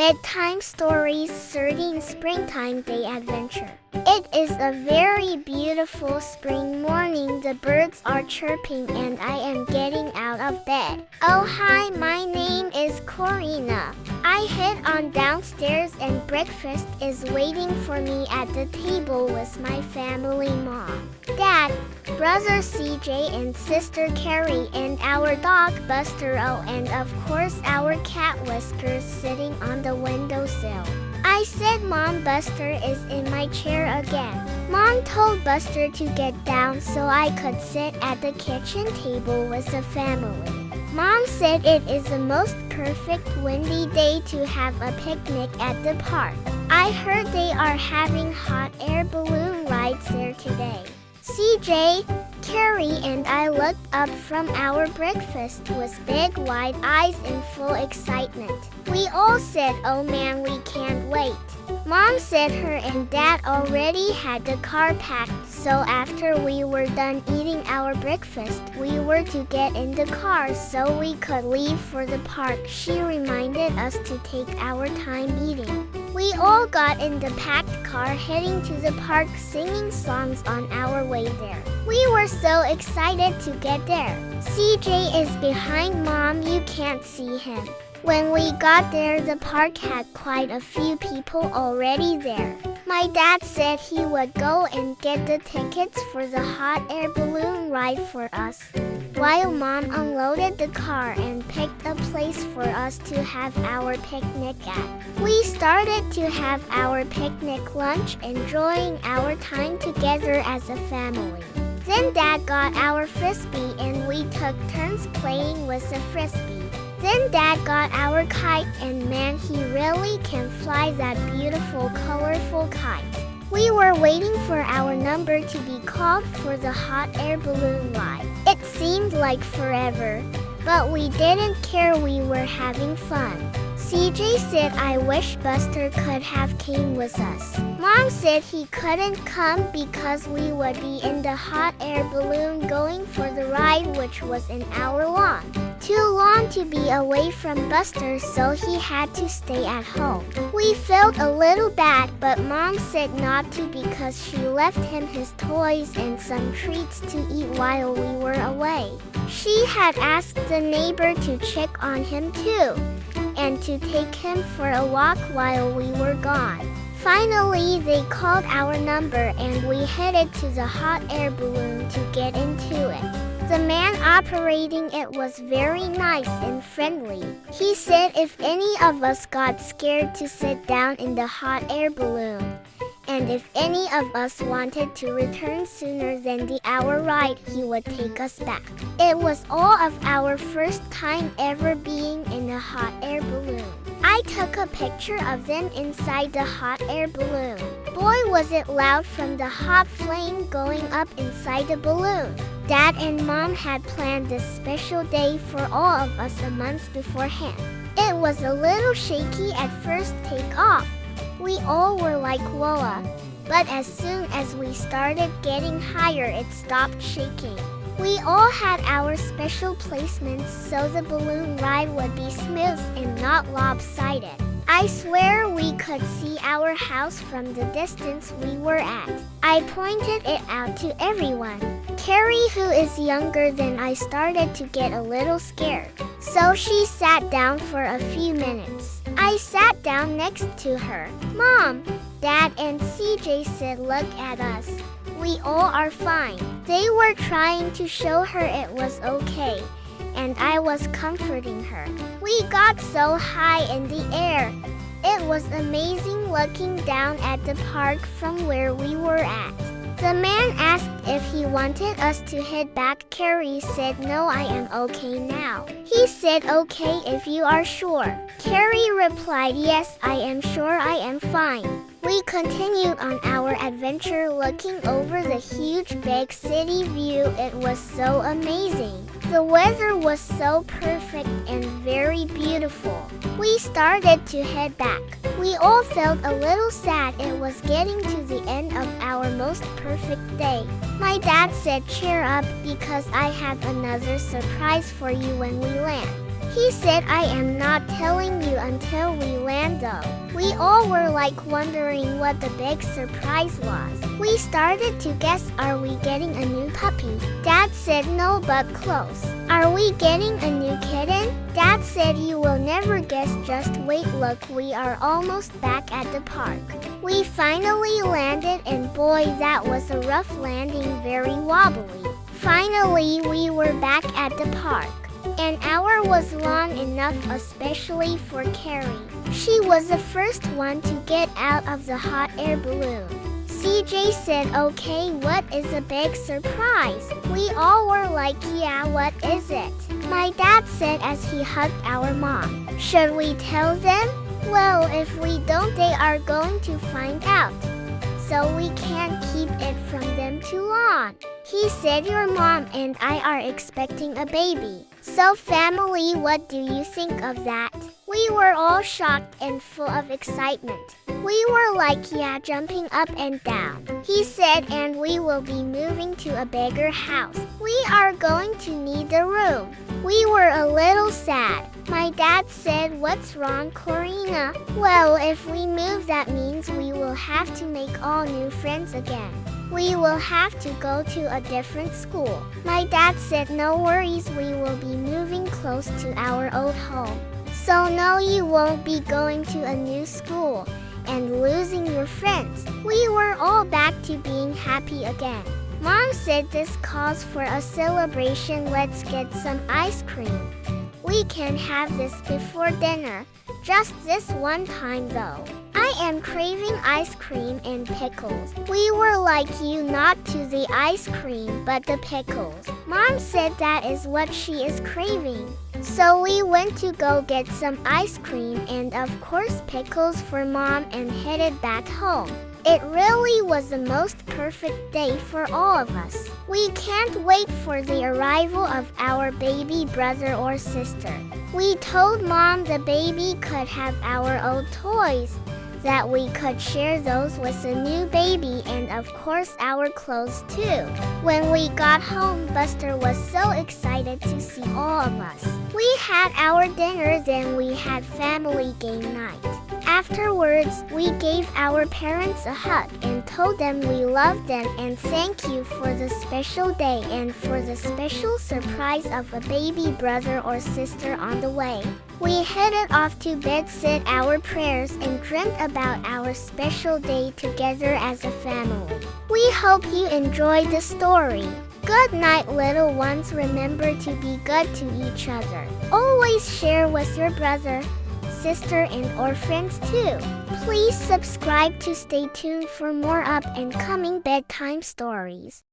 Bedtime Stories 13 Springtime Day Adventure. It is a very beautiful spring morning. The birds are chirping and I am getting out of bed. Oh hi, my name is Corina. I head on downstairs and breakfast is waiting for me at the table with my family mom, dad, brother CJ and sister Carrie and our dog Buster O and of course our cat Whiskers sitting on the windowsill. I said Mom, Buster is in my chair again. Mom told Buster to get down so I could sit at the kitchen table with the family. Mom said it is the most perfect windy day to have a picnic at the park. I heard they are having hot air balloon rides there today. CJ, Carrie and I looked up from our breakfast with big wide eyes in full excitement. We all said, oh man, we can't wait. Mom said her and Dad already had the car packed, so after we were done eating our breakfast, we were to get in the car so we could leave for the park. She reminded us to take our time eating. We all got in the packed car heading to the park singing songs on our way there. We were so excited to get there. CJ is behind Mom, you can't see him. When we got there, the park had quite a few people already there. My dad said he would go and get the tickets for the hot air balloon ride for us, while Mom unloaded the car and picked a place for us to have our picnic at. We started to have our picnic lunch, enjoying our time together as a family. Then Dad got our frisbee and we took turns playing with the frisbee. Then Dad got our kite and man, he really can fly that beautiful colorful kite. We were waiting for our number to be called for the hot air balloon ride. It seemed like forever, but we didn't care, we were having fun. CJ said I wish Buster could have came with us. Mom said he couldn't come because we would be in the hot air balloon going for the ride, which was an hour long. Too long to be away from Buster, so he had to stay at home. We felt a little bad, but Mom said not to because she left him his toys and some treats to eat while we were away. She had asked the neighbor to check on him too, and to take him for a walk while we were gone. Finally, they called our number and we headed to the hot air balloon to get into it. The man operating it was very nice and friendly. He said if any of us got scared to sit down in the hot air balloon, and if any of us wanted to return sooner than the hour ride, he would take us back. It was all of our first time ever being in a hot air balloon. I took a picture of them inside the hot air balloon. Boy, was it loud from the hot flame going up inside the balloon. Dad and Mom had planned this special day for all of us a month beforehand. It was a little shaky at first takeoff. We all were like, whoa, but as soon as we started getting higher, it stopped shaking. We all had our special placements so the balloon ride would be smooth and not lopsided. I swear we could see our house from the distance we were at. I pointed it out to everyone. Carrie, who is younger than I, started to get a little scared, so she sat down for a few minutes. I sat down next to her. Mom, Dad and CJ said, look at us. We all are fine. They were trying to show her it was okay, and I was comforting her. We got so high in the air. It was amazing looking down at the park from where we were at. The man asked if he wanted us to head back. Carrie said, no, I am okay now. He said, okay, if you are sure. Carrie replied, yes, I am sure, I am fine. We continued on our adventure looking over the huge big city view. It was so amazing. The weather was so perfect and very beautiful. We started to head back. We all felt a little sad. It was getting to the end of our most perfect day. My dad said, cheer up because I have another surprise for you when we land. He said, I am not telling you until we land though. We all were like wondering what the big surprise was. We started to guess, are we getting a new puppy? Dad said no, but close. Are we getting a new kitten? Dad said you will never guess, just wait, look, we are almost back at the park. We finally landed, and boy, that was a rough landing, very wobbly. Finally, we were back at the park. An hour was long enough, especially for Carrie. She was the first one to get out of the hot air balloon. CJ said, okay, what is a big surprise? We all were like, yeah, what is it? My dad said as he hugged our mom. Should we tell them? Well, if we don't, they are going to find out. So we can't keep it from them too long. He said your mom and I are expecting a baby. So family, what do you think of that? We were all shocked and full of excitement. We were like, yeah, jumping up and down. He said, and we will be moving to a bigger house. We are going to need a room. We were a little sad. My dad said, what's wrong, Corina? Well, if we move, that means we will have to make all new friends again. We will have to go to a different school. My dad said, no worries, we will be moving close to our old home. So no, you won't be going to a new school and losing your friends. We were all back to being happy again. Mom said this calls for a celebration, let's get some ice cream. We can have this before dinner. Just this one time though. I am craving ice cream and pickles. We were like, you not to the ice cream but the pickles. Mom said that is what she is craving. So we went to go get some ice cream and of course pickles for Mom and headed back home. It really was the most perfect day for all of us. We can't wait for the arrival of our baby brother or sister. We told Mom the baby could have our old toys, that we could share those with the new baby and of course our clothes too. When we got home, Buster was so excited to see all of us. We had our dinner, then we had family game night. Afterwards, we gave our parents a hug and told them we loved them and thank you for the special day and for the special surprise of a baby brother or sister on the way. We headed off to bed, said our prayers, and dreamt about our special day together as a family. We hope you enjoyed the story. Good night, little ones. Remember to be good to each other. Always share with your brother, sister, and or friends too. Please subscribe to stay tuned for more up and coming bedtime stories.